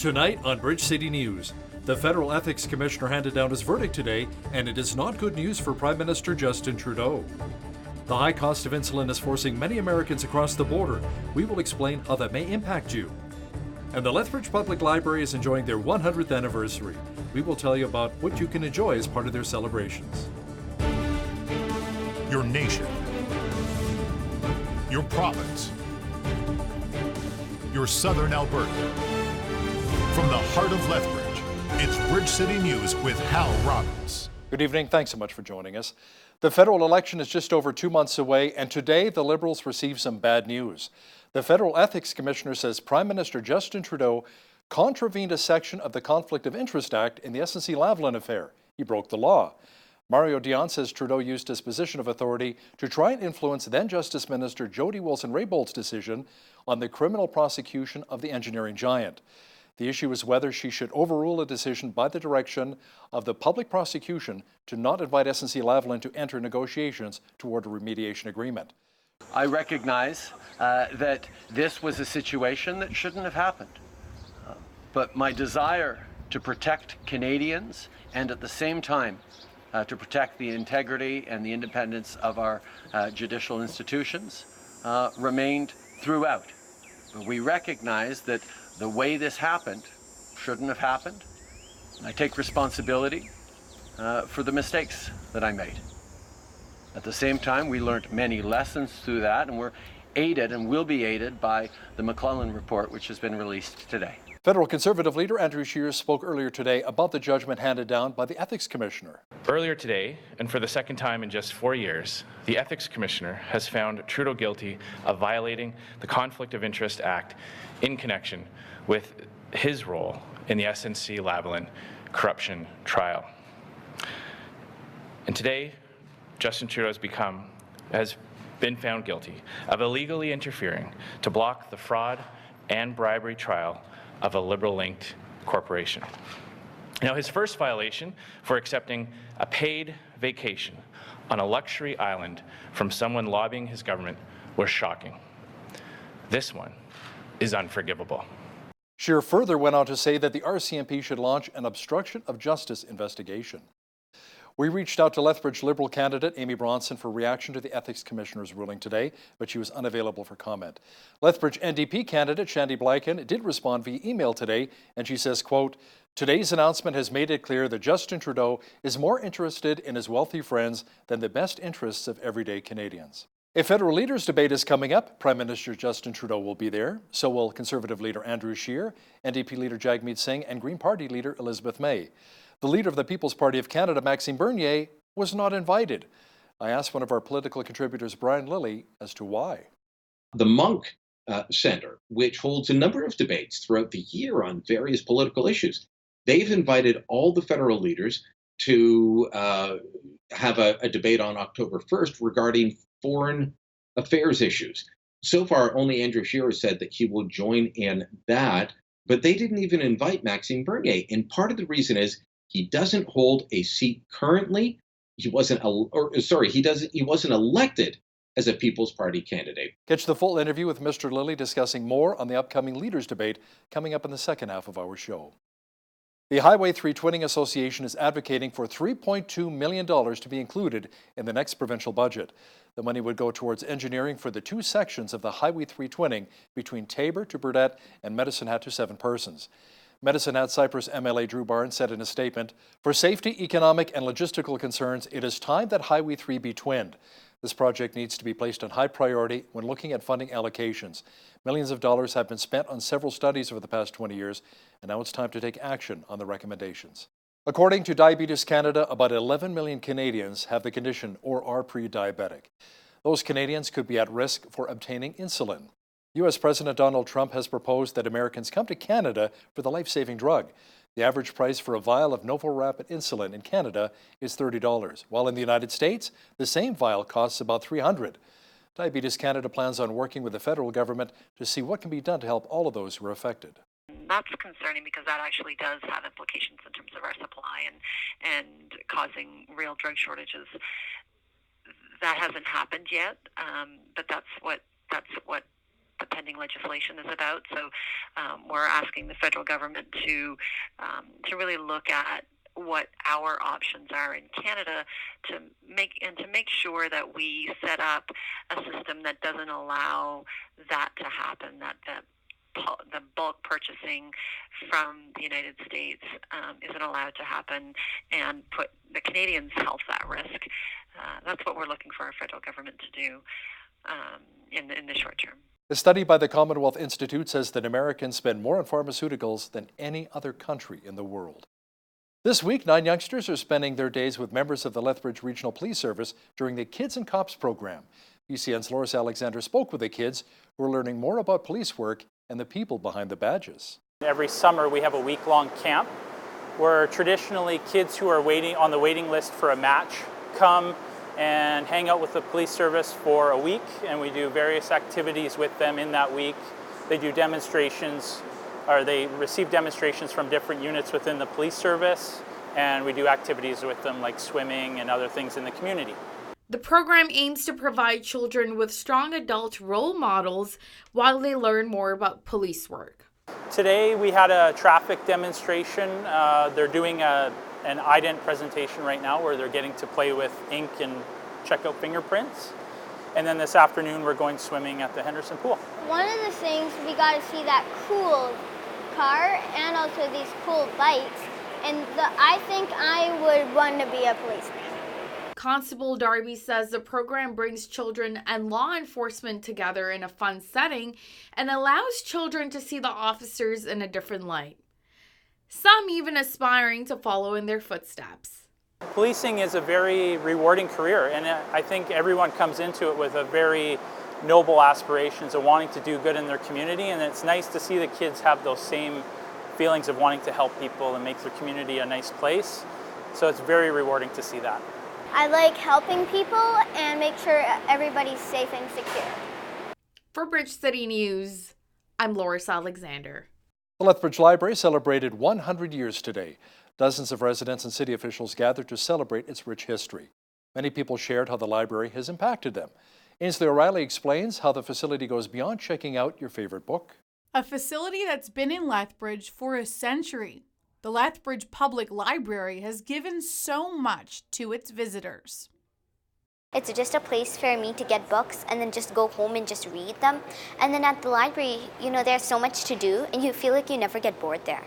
Tonight on Bridge City News, the Federal Ethics Commissioner handed down his verdict today, and it is not good news for Prime Minister Justin Trudeau. The high cost of insulin is forcing many Americans across the border. We will explain how that may impact you. And the Lethbridge Public Library is enjoying their 100th anniversary. We will tell you about what you can enjoy as part of their celebrations. Your nation, your province, your southern Alberta. From the heart of Lethbridge, it's Bridge City News with Hal Robbins. Good evening. Thanks so much for joining us. The federal election is just over 2 months away, and today the Liberals received some bad news. The Federal Ethics Commissioner says Prime Minister Justin Trudeau contravened a section of the Conflict of Interest Act in the SNC-Lavalin affair. He broke the law. Mario Dion says Trudeau used his position of authority to try and influence then Justice Minister Jody Wilson-Raybould's decision on the criminal prosecution of the engineering giant. The issue is whether she should overrule a decision by the direction of the public prosecution to not invite SNC-Lavalin to enter negotiations toward a remediation agreement. I recognize that this was a situation that shouldn't have happened. But my desire to protect Canadians and at the same time to protect the integrity and the independence of our judicial institutions remained throughout. But we recognize that the way this happened shouldn't have happened. I take responsibility for the mistakes that I made. At the same time, we learned many lessons through that, and we're aided and will be aided by the McClellan report, which has been released today. Federal Conservative leader Andrew Scheer spoke earlier today about the judgment handed down by the Ethics Commissioner. Earlier today, and for the second time in just 4 years, the Ethics Commissioner has found Trudeau guilty of violating the Conflict of Interest Act in connection with his role in the SNC-Lavalin corruption trial. And today, Justin Trudeau has been found guilty of illegally interfering to block the fraud and bribery trial of a Liberal-linked corporation. Now, his first violation for accepting a paid vacation on a luxury island from someone lobbying his government was shocking. This one is unforgivable. Scheer further went on to say that the RCMP should launch an obstruction of justice investigation. We reached out to Lethbridge Liberal candidate Amy Bronson for reaction to the Ethics Commissioner's ruling today, but she was unavailable for comment. Lethbridge NDP candidate Shandy Blyken did respond via email today, and she says, quote, "Today's announcement has made it clear that Justin Trudeau is more interested in his wealthy friends than the best interests of everyday Canadians." A federal leaders debate is coming up. Prime Minister Justin Trudeau will be there. So will Conservative leader Andrew Scheer, NDP leader Jagmeet Singh, and Green Party leader Elizabeth May. The leader of the People's Party of Canada, Maxime Bernier, was not invited. I asked one of our political contributors, Brian Lilly, as to why. The Monk Centre, which holds a number of debates throughout the year on various political issues, they've invited all the federal leaders to have a debate on October 1st regarding foreign affairs issues. So far, only Andrew Scheer said that he will join in that, but they didn't even invite Maxime Bernier. And part of the reason is he doesn't hold a seat currently. He wasn't elected as a People's Party candidate. Catch the full interview with Mr. Lilly discussing more on the upcoming leaders debate coming up in the second half of our show. The Highway 3 Twinning Association is advocating for $3.2 million to be included in the next provincial budget. The money would go towards engineering for the two sections of the Highway 3 twinning between Taber to Burdett and Medicine Hat to Seven Persons. Medicine Hat Cypress MLA Drew Barnes said in a statement, "For safety, economic, and logistical concerns, it is time that Highway 3 be twinned. This project needs to be placed on high priority when looking at funding allocations. Millions of dollars have been spent on several studies over the past 20 years, and now it's time to take action on the recommendations." According to Diabetes Canada, about 11 million Canadians have the condition or are pre-diabetic. Those Canadians could be at risk for obtaining insulin. U.S. President Donald Trump has proposed that Americans come to Canada for the life-saving drug. The average price for a vial of NovoRapid insulin in Canada is $30, while in the United States, the same vial costs about $300. Diabetes Canada plans on working with the federal government to see what can be done to help all of those who are affected. That's concerning because that actually does have implications in terms of our supply and causing real drug shortages. That hasn't happened yet, but that's what the pending legislation is about. So we're asking the federal government to really look at what our options are in Canada to make sure that we set up a system that doesn't allow that to happen, that the bulk purchasing from the United States isn't allowed to happen and put the Canadians' health at risk. That's what we're looking for our federal government to do in the short term. A study by the Commonwealth Institute says that Americans spend more on pharmaceuticals than any other country in the world. This week, 9 youngsters are spending their days with members of the Lethbridge Regional Police Service during the Kids and Cops program. BCN's Loris Alexander spoke with the kids who are learning more about police work and the people behind the badges. Every summer we have a week-long camp where traditionally kids who are waiting on the waiting list for a match come and hang out with the police service for a week, and we do various activities with them in that week. They do demonstrations, or they receive demonstrations from different units within the police service, and we do activities with them like swimming and other things in the community. The program aims to provide children with strong adult role models while they learn more about police work. Today we had a traffic demonstration. They're doing an ident presentation right now where they're getting to play with ink and check out fingerprints. And then this afternoon we're going swimming at the Henderson Pool. One of the things, we got to see that cool car and also these cool bikes. And I think I would want to be a policeman. Constable Darby says the program brings children and law enforcement together in a fun setting and allows children to see the officers in a different light. Some even aspiring to follow in their footsteps. Policing is a very rewarding career, and I think everyone comes into it with a very noble aspirations of wanting to do good in their community, and it's nice to see the kids have those same feelings of wanting to help people and make their community a nice place. So it's very rewarding to see that. I like helping people and make sure everybody's safe and secure. For Bridge City News, I'm Loris Alexander. The Lethbridge Library celebrated 100 years today. Dozens of residents and city officials gathered to celebrate its rich history. Many people shared how the library has impacted them. Ainsley O'Reilly explains how the facility goes beyond checking out your favorite book. A facility that's been in Lethbridge for a century. The Lethbridge Public Library has given so much to its visitors. It's just a place for me to get books and then just go home and just read them. And then at the library, there's so much to do and you feel like you never get bored there.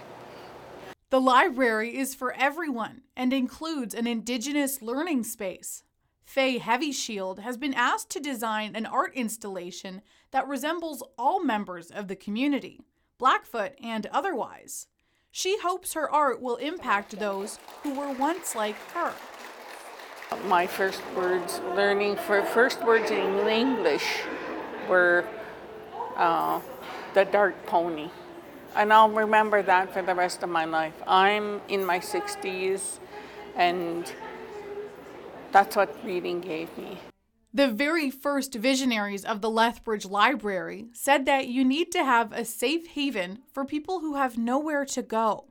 The library is for everyone and includes an Indigenous learning space. Faye Heavyshield has been asked to design an art installation that resembles all members of the community, Blackfoot and otherwise. She hopes her art will impact those who were once like her. My first words in English were the dark pony. And I'll remember that for the rest of my life. I'm in my 60s, and that's what reading gave me. The very first visionaries of the Lethbridge Library said that you need to have a safe haven for people who have nowhere to go.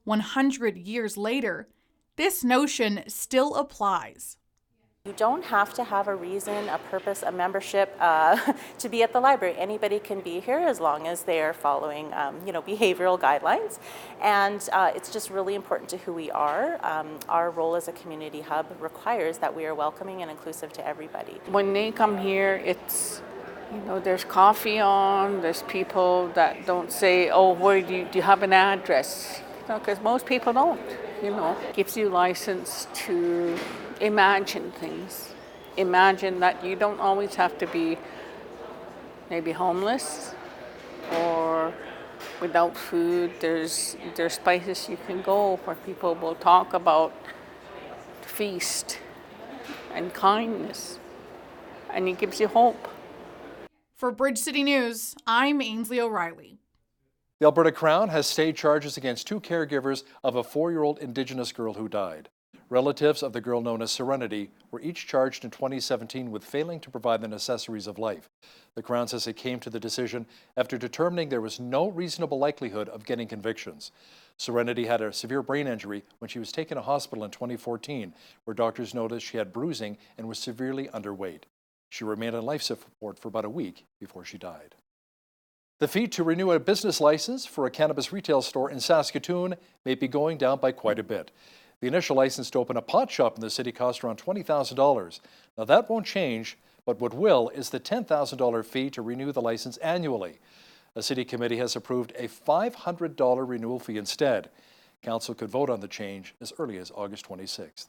100 years later, this notion still applies. You don't have to have a reason, a purpose, a membership to be at the library. Anybody can be here as long as they are following, behavioral guidelines. And it's just really important to who we are. Our role as a community hub requires that we are welcoming and inclusive to everybody. When they come here, it's, there's coffee on, there's people that don't say, oh, where do you have an address? Because most people don't, Gives you license to imagine things. Imagine that you don't always have to be maybe homeless or without food. There's places you can go where people will talk about feast and kindness, and it gives you hope. For Bridge City News, I'm Ainsley O'Reilly. The Alberta Crown has stayed charges against 2 caregivers of a 4-year-old Indigenous girl who died. Relatives of the girl known as Serenity were each charged in 2017 with failing to provide the necessaries of life. The Crown says it came to the decision after determining there was no reasonable likelihood of getting convictions. Serenity had a severe brain injury when she was taken to hospital in 2014, where doctors noticed she had bruising and was severely underweight. She remained on life support for about a week before she died. The fee to renew a business license for a cannabis retail store in Saskatoon may be going down by quite a bit. The initial license to open a pot shop in the city cost around $20,000. Now that won't change, but what will is the $10,000 fee to renew the license annually. A city committee has approved a $500 renewal fee instead. Council could vote on the change as early as August 26th.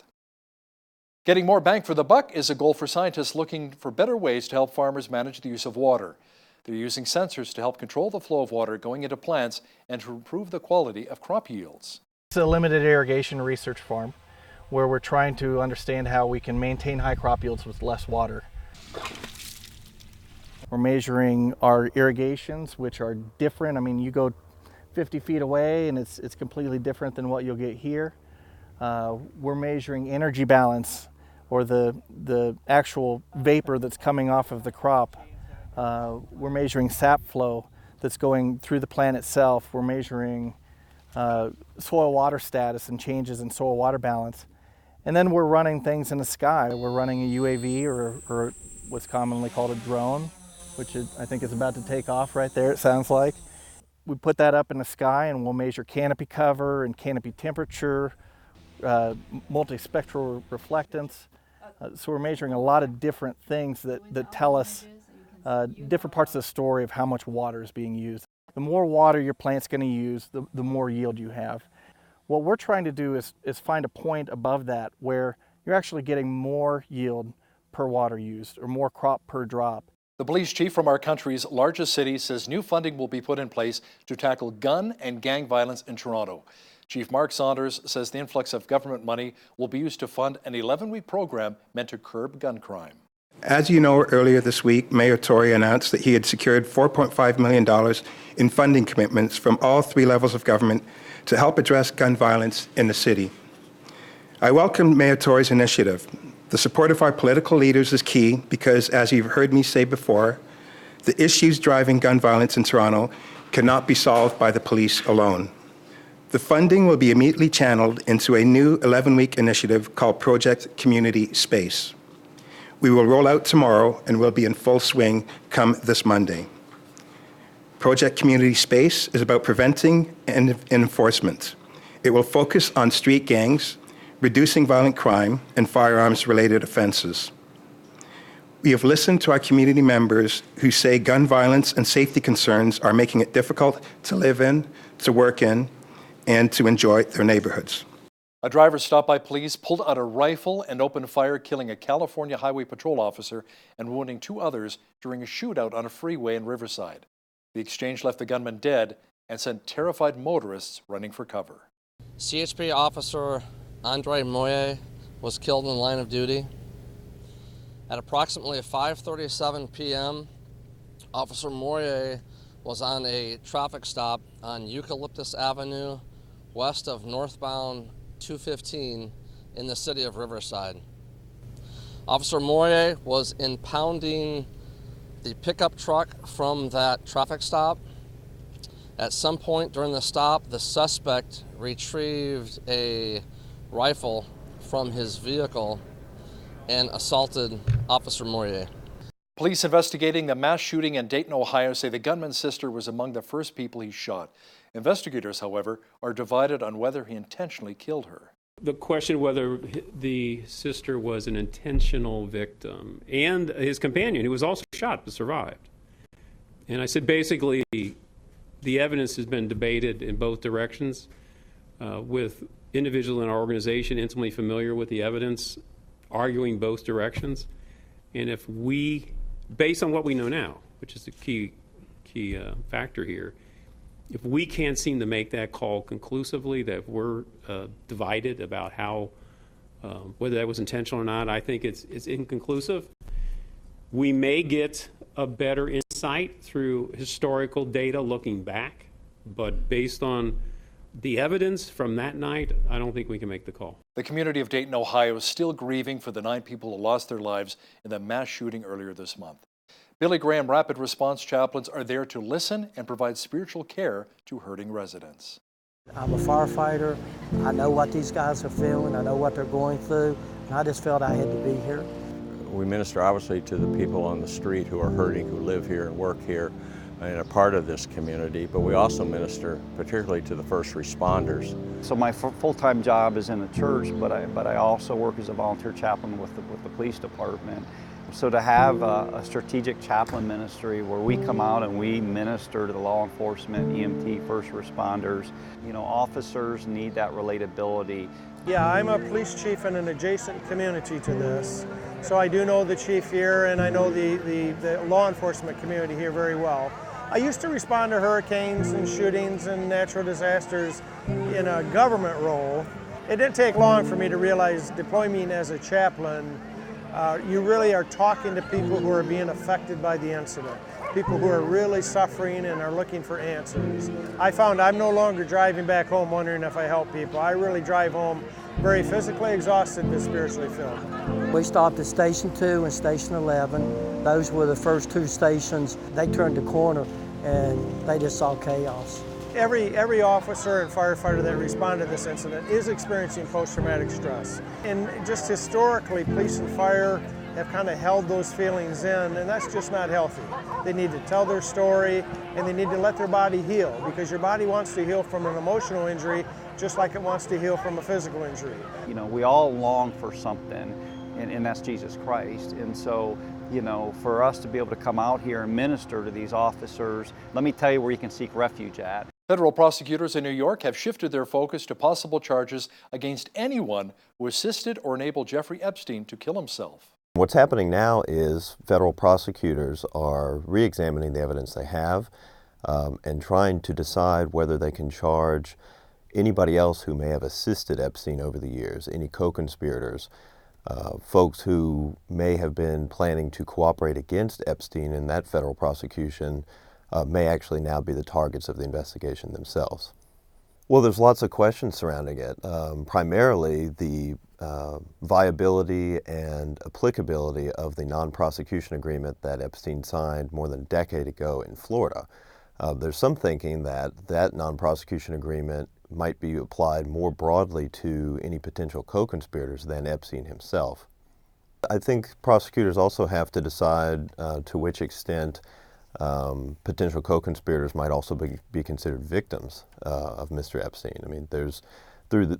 Getting more bang for the buck is a goal for scientists looking for better ways to help farmers manage the use of water. They're using sensors to help control the flow of water going into plants and to improve the quality of crop yields. It's a limited irrigation research farm where we're trying to understand how we can maintain high crop yields with less water. We're measuring our irrigations, which are different. I mean, you go 50 feet away and it's completely different than what you'll get here. We're measuring energy balance, or the actual vapor that's coming off of the crop. We're measuring sap flow that's going through the plant itself. We're measuring soil water status and changes in soil water balance. And then we're running things in the sky. We're running a UAV, or what's commonly called a drone, which I think is about to take off right there, it sounds like. We put that up in the sky and we'll measure canopy cover and canopy temperature, multispectral reflectance. So we're measuring a lot of different things that tell us different parts of the story of how much water is being used. The more water your plant's going to use, the more yield you have. What we're trying to do is find a point above that where you're actually getting more yield per water used, or more crop per drop. The police chief from our country's largest city says new funding will be put in place to tackle gun and gang violence in Toronto. Chief Mark Saunders says the influx of government money will be used to fund an 11-week program meant to curb gun crime. As you know, earlier this week, Mayor Tory announced that he had secured $4.5 million in funding commitments from all three levels of government to help address gun violence in the city. I welcome Mayor Tory's initiative. The support of our political leaders is key because, as you've heard me say before, the issues driving gun violence in Toronto cannot be solved by the police alone. The funding will be immediately channeled into a new 11-week initiative called Project Community Space. We will roll out tomorrow and will be in full swing come this Monday. Project Community Space is about preventing and enforcement. It will focus on street gangs, reducing violent crime, and firearms-related offenses. We have listened to our community members who say gun violence and safety concerns are making it difficult to live in, to work in, and to enjoy their neighborhoods. A driver stopped by police, pulled out a rifle and opened fire, killing a California Highway Patrol officer and wounding 2 others during a shootout on a freeway in Riverside. The exchange left the gunman dead and sent terrified motorists running for cover. CHP officer Andre Moye was killed in the line of duty. At approximately 5:37 p.m., Officer Moye was on a traffic stop on Eucalyptus Avenue, west of northbound 215 in the city of Riverside. Officer Moye was impounding the pickup truck from that traffic stop. At some point during the stop, the suspect retrieved a rifle from his vehicle and assaulted Officer Moye. Police investigating the mass shooting in Dayton, Ohio say the gunman's sister was among the first people he shot. Investigators, however, are divided on whether he intentionally killed her. The question whether the sister was an intentional victim, and his companion, who was also shot but survived. And I said basically the evidence has been debated in both directions with individuals in our organization intimately familiar with the evidence, arguing both directions. And if we, based on what we know now, which is the key factor here, if we can't seem to make that call conclusively, that we're divided about how, whether that was intentional or not, I think it's inconclusive. We may get a better insight through historical data looking back, but based on the evidence from that night, I don't think we can make the call. The community of Dayton, Ohio is still grieving for the 9 people who lost their lives in the mass shooting earlier this month. Billy Graham Rapid Response Chaplains are there to listen and provide spiritual care to hurting residents. I'm a firefighter. I know what these guys are feeling. I know what they're going through. And I just felt I had to be here. We minister obviously to the people on the street who are hurting, who live here and work here. and a part of this community, but we also minister particularly to the first responders. So my full-time job is in the church, but I also work as a volunteer chaplain with the police department. So to have a strategic chaplain ministry where we come out and we minister to the law enforcement, EMT, first responders, you know, officers need that relatability. Yeah, I'm a police chief in an adjacent community to this. So I do know the chief here, and I know the law enforcement community here very well. I used to respond to hurricanes and shootings and natural disasters in a government role. It didn't take long for me to realize deploying as a chaplain, you really are talking to people who are being affected by the incident, people who are really suffering and are looking for answers. I found I'm no longer driving back home wondering if I help people. I really drive home very physically exhausted but spiritually filled. We stopped at Station 2 and Station 11. Those were the first two stations. They turned the corner and they just saw chaos. Every officer and firefighter that responded to this incident is experiencing post-traumatic stress. And just historically, police and fire have kind of held those feelings in, and that's just not healthy. They need to tell their story, and they need to let their body heal, because your body wants to heal from an emotional injury just like it wants to heal from a physical injury. You know, we all long for something, and that's Jesus Christ. And so, you know, for us to be able to come out here and minister to these officers, let me tell you where you can seek refuge at. Federal prosecutors in New York have shifted their focus to possible charges against anyone who assisted or enabled Jeffrey Epstein to kill himself. What's happening now is federal prosecutors are re-examining the evidence they have and trying to decide whether they can charge anybody else who may have assisted Epstein over the years, any co-conspirators, folks who may have been planning to cooperate against Epstein in that federal prosecution may actually now be the targets of the investigation themselves. Well, there's lots of questions surrounding it. Primarily the viability and applicability of the non-prosecution agreement that Epstein signed more than a decade ago in Florida. There's some thinking that that non-prosecution agreement might be applied more broadly to any potential co-conspirators than Epstein himself. I think prosecutors also have to decide to which extent potential co-conspirators might also be considered victims of Mr. Epstein. I mean,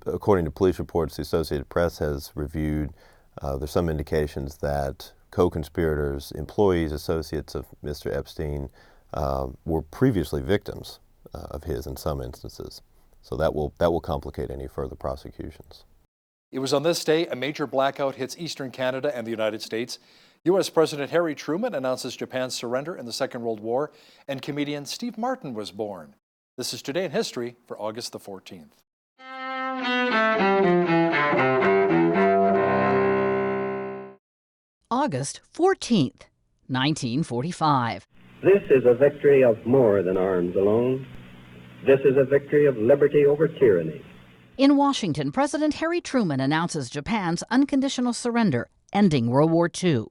according to police reports, the Associated Press has reviewed, there's some indications that co-conspirators, employees, associates of Mr. Epstein were previously victims of his in some instances. So that will complicate any further prosecutions. It was on this day a major blackout hits eastern Canada and the United States. U.S. President Harry Truman announces Japan's surrender in the Second World War, and comedian Steve Martin was born. This is Today in History for August the 14th. August 14th, 1945. This is a victory of more than arms alone. This is a victory of liberty over tyranny. In Washington, President Harry Truman announces Japan's unconditional surrender, ending World War II.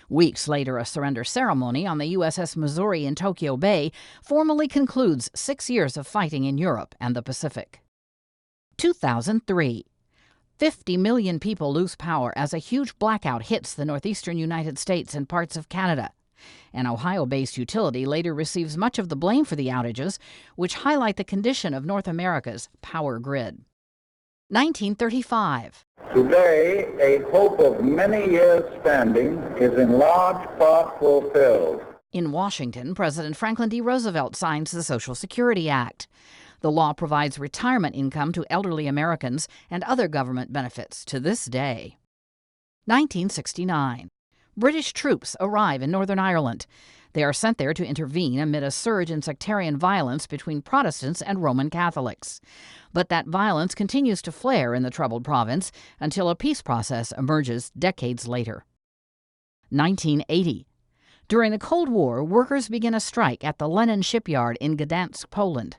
Weeks later, a surrender ceremony on the USS Missouri in Tokyo Bay formally concludes 6 years of fighting in Europe and the Pacific. 2003. 50 million people lose power as a huge blackout hits the northeastern United States and parts of Canada. An Ohio-based utility later receives much of the blame for the outages, which highlight the condition of North America's power grid. 1935. Today, a hope of many years standing is in large part fulfilled. In Washington, President Franklin D. Roosevelt signs the Social Security Act. The law provides retirement income to elderly Americans and other government benefits to this day. 1969. British troops arrive in Northern Ireland. They are sent there to intervene amid a surge in sectarian violence between Protestants and Roman Catholics. But that violence continues to flare in the troubled province until a peace process emerges decades later. 1980. During the Cold War, workers begin a strike at the Lenin shipyard in Gdansk, Poland.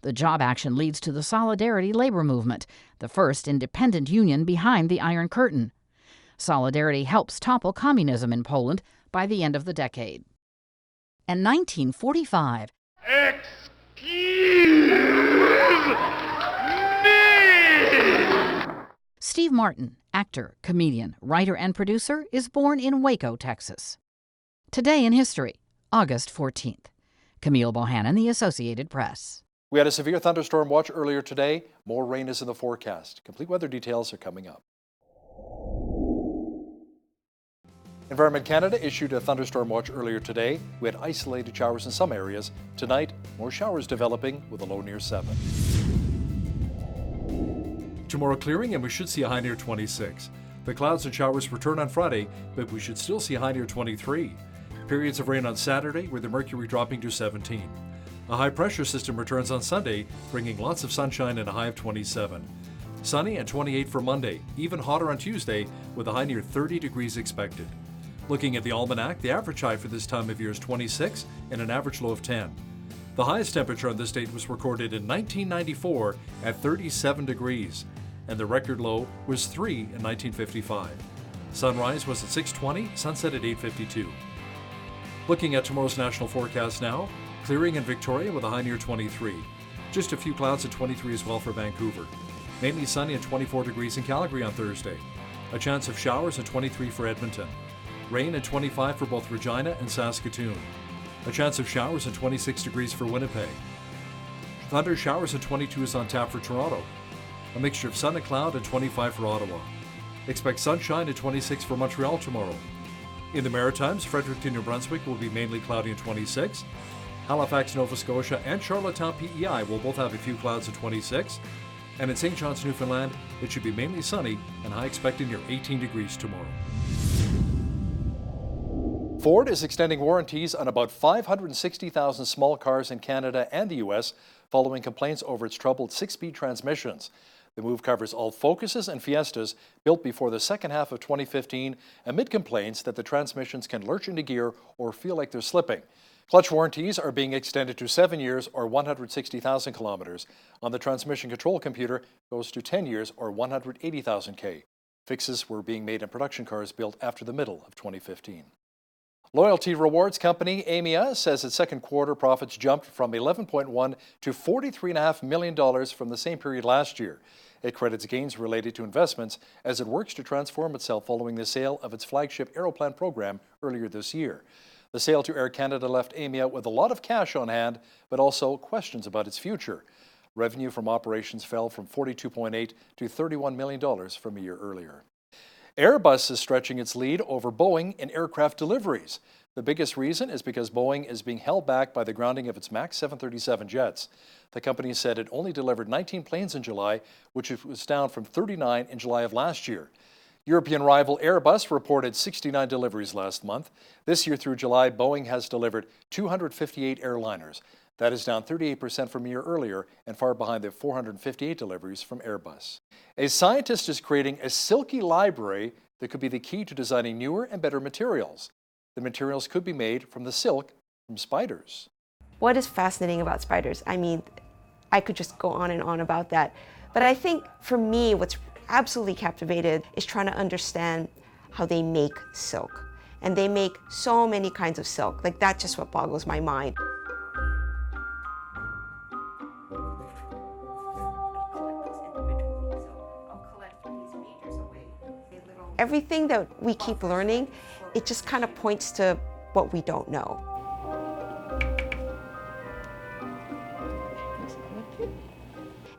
The job action leads to the Solidarity labor movement, the first independent union behind the Iron Curtain. Solidarity helps topple communism in Poland by the end of the decade. And 1945. Excuse me! Steve Martin, actor, comedian, writer, and producer, is born in Waco, Texas. Today in History, August 14th. Camille Bohannon, The Associated Press. We had a severe thunderstorm watch earlier today. More rain is in the forecast. Complete weather details are coming up. Environment Canada issued a thunderstorm watch earlier today. We had isolated showers in some areas. Tonight, more showers developing with a low near 7. Tomorrow clearing, and we should see a high near 26. The clouds and showers return on Friday, but we should still see a high near 23. Periods of rain on Saturday, with the mercury dropping to 17. A high pressure system returns on Sunday, bringing lots of sunshine and a high of 27. Sunny and 28 for Monday, even hotter on Tuesday, with a high near 30 degrees expected. Looking at the almanac, the average high for this time of year is 26 and an average low of 10. The highest temperature on this date was recorded in 1994 at 37 degrees, and the record low was 3 in 1955. Sunrise was at 6:20, sunset at 8:52. Looking at tomorrow's national forecast now, clearing in Victoria with a high near 23. Just a few clouds at 23 as well for Vancouver. Mainly sunny at 24 degrees in Calgary on Thursday. A chance of showers at 23 for Edmonton. Rain at 25 for both Regina and Saskatoon. A chance of showers at 26 degrees for Winnipeg. Thunder showers at 22 is on tap for Toronto. A mixture of sun and cloud at 25 for Ottawa. Expect sunshine at 26 for Montreal tomorrow. In the Maritimes, Fredericton, New Brunswick will be mainly cloudy at 26. Halifax, Nova Scotia, and Charlottetown, PEI will both have a few clouds at 26. And in St. John's, Newfoundland, it should be mainly sunny and high expected near 18 degrees tomorrow. Ford is extending warranties on about 560,000 small cars in Canada and the U.S. following complaints over its troubled 6-speed transmissions. The move covers all Focuses and Fiestas built before the second half of 2015 amid complaints that the transmissions can lurch into gear or feel like they're slipping. Clutch warranties are being extended to 7 years or 160,000 kilometers. On the transmission control computer goes to 10 years or 180,000 K. Fixes were being made in production cars built after the middle of 2015. Loyalty rewards company Aimia says its second quarter profits jumped from $11.1 to $43.5 million from the same period last year. It credits gains related to investments as it works to transform itself following the sale of its flagship Aeroplan program earlier this year. The sale to Air Canada left Aimia with a lot of cash on hand, but also questions about its future. Revenue from operations fell from $42.8 to $31 million from a year earlier. Airbus is stretching its lead over Boeing in aircraft deliveries. The biggest reason is because Boeing is being held back by the grounding of its MAX 737 jets. The company said it only delivered 19 planes in July, which was down from 39 in July of last year. European rival Airbus reported 69 deliveries last month. This year through July, Boeing has delivered 258 airliners. That is down 38% from a year earlier and far behind the 458 deliveries from Airbus. A scientist is creating a silky library that could be the key to designing newer and better materials. The materials could be made from the silk from spiders. What is fascinating about spiders? I mean, I could just go on and on about that. But I think for me, what's absolutely captivated is trying to understand how they make silk. And they make so many kinds of silk. Like, that's just what boggles my mind. Everything that we keep learning, it just kind of points to what we don't know.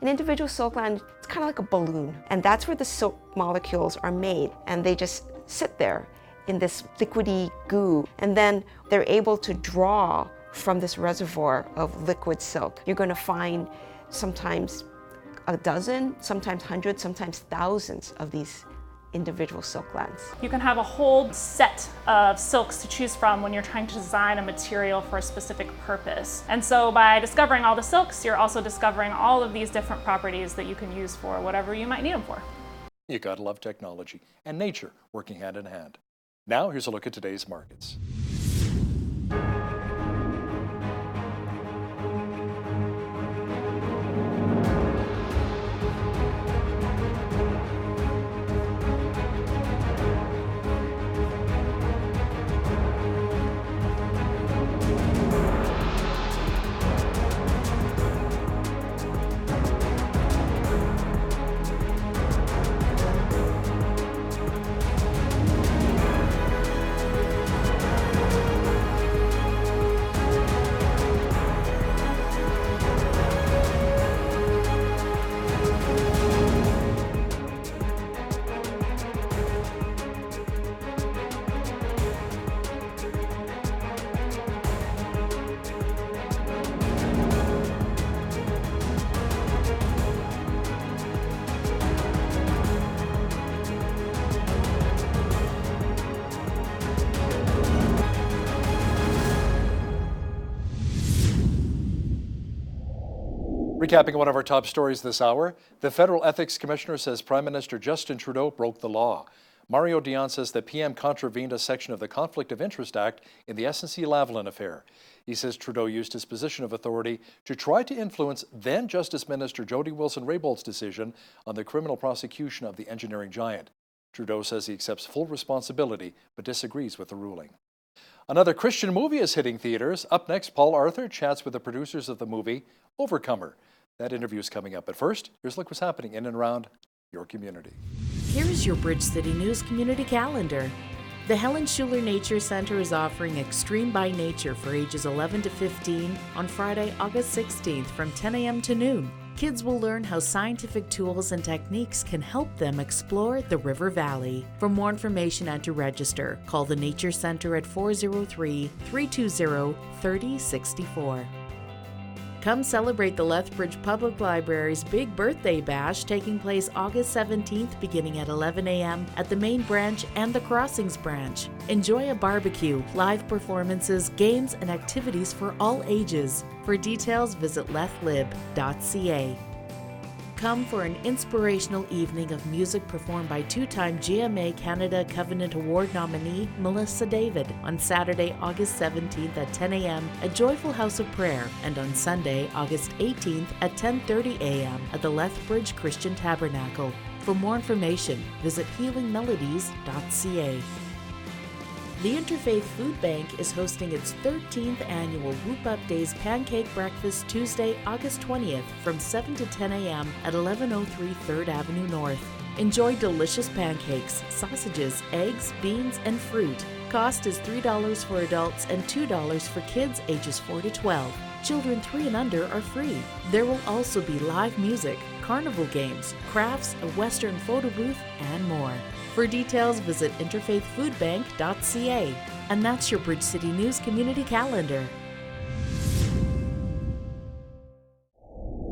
An individual silk gland, it's kind of like a balloon, and that's where the silk molecules are made, and they just sit there in this liquidy goo, and then they're able to draw from this reservoir of liquid silk. You're going to find sometimes a dozen, sometimes hundreds, sometimes thousands of these individual silk glands. You can have a whole set of silks to choose from when you're trying to design a material for a specific purpose. And so by discovering all the silks, you're also discovering all of these different properties that you can use for whatever you might need them for. You gotta love technology and nature working hand in hand. Now here's a look at today's markets. Recapping one of our top stories this hour, the Federal Ethics Commissioner says Prime Minister Justin Trudeau broke the law. Mario Dion says the PM contravened a section of the Conflict of Interest Act in the SNC-Lavalin affair. He says Trudeau used his position of authority to try to influence then Justice Minister Jody Wilson-Raybould's decision on the criminal prosecution of the engineering giant. Trudeau says he accepts full responsibility but disagrees with the ruling. Another Christian movie is hitting theaters. Up next, Paul Arthur chats with the producers of the movie Overcomer. That interview is coming up. But first, here's a look what's happening in and around your community. Here's your Bridge City News Community Calendar. The Helen Schuler Nature Center is offering Extreme by Nature for ages 11 to 15 on Friday, August 16th from 10 a.m. to noon. Kids will learn how scientific tools and techniques can help them explore the River Valley. For more information and to register, call the Nature Center at 403-320-3064. Come celebrate the Lethbridge Public Library's Big Birthday Bash taking place August 17th beginning at 11 a.m. at the main branch and the Crossings branch. Enjoy a barbecue, live performances, games, and activities for all ages. For details, visit lethlib.ca. Come for an inspirational evening of music performed by two-time GMA Canada Covenant Award nominee Melissa David on Saturday, August 17th at 10 a.m. at Joyful House of Prayer and on Sunday, August 18th at 10:30 a.m. at the Lethbridge Christian Tabernacle. For more information, visit healingmelodies.ca. The Interfaith Food Bank is hosting its 13th annual Whoop Up Days Pancake Breakfast Tuesday, August 20th from 7 to 10 a.m. at 1103 3rd Avenue North. Enjoy delicious pancakes, sausages, eggs, beans, and fruit. Cost is $3 for adults and $2 for kids ages 4 to 12. Children 3 and under are free. There will also be live music, carnival games, crafts, a Western photo booth, and more. For details, visit interfaithfoodbank.ca. And that's your Bridge City News Community Calendar.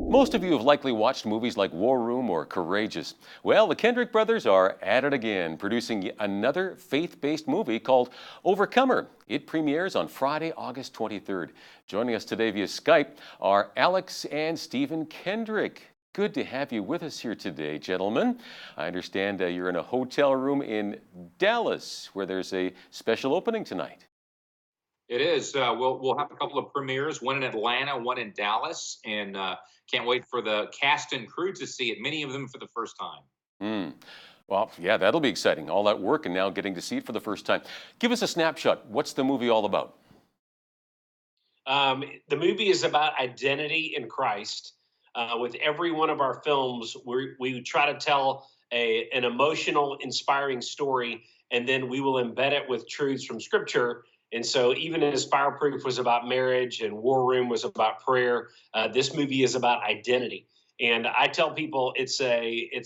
Most of you have likely watched movies like War Room or Courageous. Well, the Kendrick brothers are at it again, producing another faith-based movie called Overcomer. It premieres on Friday, August 23rd. Joining us today via Skype are Alex and Stephen Kendrick. Good to have you with us here today, gentlemen. I understand you're in a hotel room in Dallas where there's a special opening tonight. It is. We'll have a couple of premieres, one in Atlanta, one in Dallas, and can't wait for the cast and crew to see it, many of them for the first time. Well, yeah, that'll be exciting. All that work and now getting to see it for the first time. Give us a snapshot. What's the movie all about? The movie is about identity in Christ. With every one of our films, we try to tell an emotional, inspiring story, and then we will embed it with truths from Scripture. And so even as Fireproof was about marriage and War Room was about prayer, this movie is about identity. And I tell people it's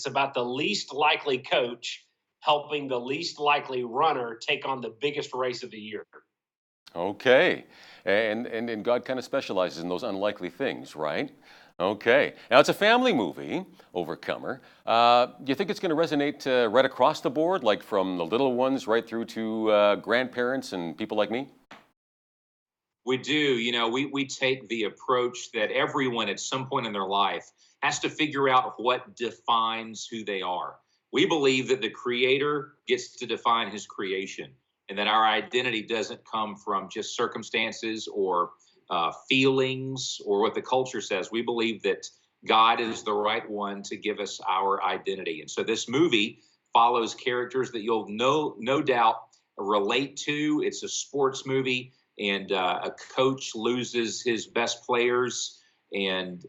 about the least likely coach helping the least likely runner take on the biggest race of the year. Okay. And God kind of specializes in those unlikely things, right? Okay. Now, it's a family movie, Overcomer. Do you think it's going to resonate right across the board, like from the little ones right through to grandparents and people like me? We do. You know, we take the approach that everyone at some point in their life has to figure out what defines who they are. We believe that the Creator gets to define His creation, and that our identity doesn't come from just circumstances or feelings or what the culture says. We believe that God is the right one to give us our identity. And so this movie follows characters that you'll no doubt relate to. It's a sports movie, and a coach loses his best players and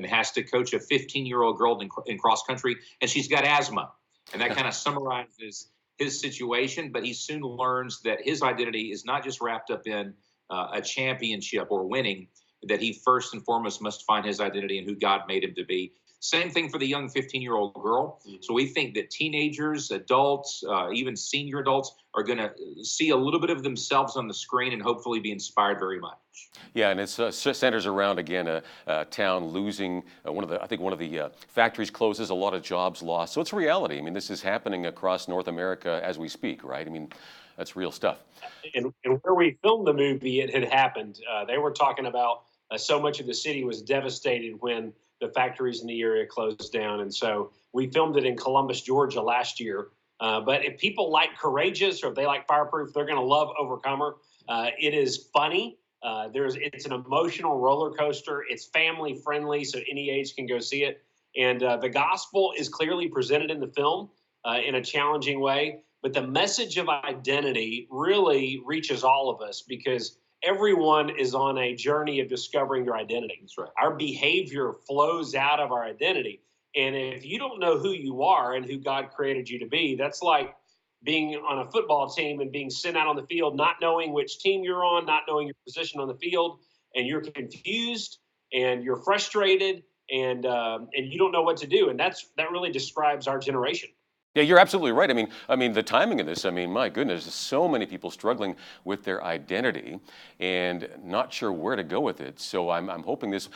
has to coach a 15-year-old girl in cross country, and she's got asthma. And that kind of summarizes his situation, but he soon learns that his identity is not just wrapped up in a championship or winning, that he first and foremost must find his identity in who God made him to be. Same thing for the young 15-year-old girl. So we think that teenagers, adults, even senior adults are going to see a little bit of themselves on the screen and hopefully be inspired very much. Yeah, and it centers around, again, a town losing one of the factories closes, a lot of jobs lost. So it's a reality. I mean, this is happening across North America as we speak, right? I mean, that's real stuff. And where we filmed the movie, it had happened. They were talking about so much of the city was devastated when the factories in the area closed down. And so we filmed it in Columbus, Georgia last year. But if people like Courageous or if they like Fireproof, they're going to love Overcomer. It is funny. It's an emotional roller coaster. It's family friendly, so any age can go see it. And the gospel is clearly presented in the film in a challenging way. But the message of identity really reaches all of us because everyone is on a journey of discovering their identity. That's right. Our behavior flows out of our identity. And if you don't know who you are and who God created you to be, that's like being on a football team and being sent out on the field, not knowing which team you're on, not knowing your position on the field, and you're confused and you're frustrated and you don't know what to do. And that really describes our generation. Yeah, you're absolutely right. I mean, the timing of this. My goodness, so many people struggling with their identity and not sure where to go with it. So I'm hoping this.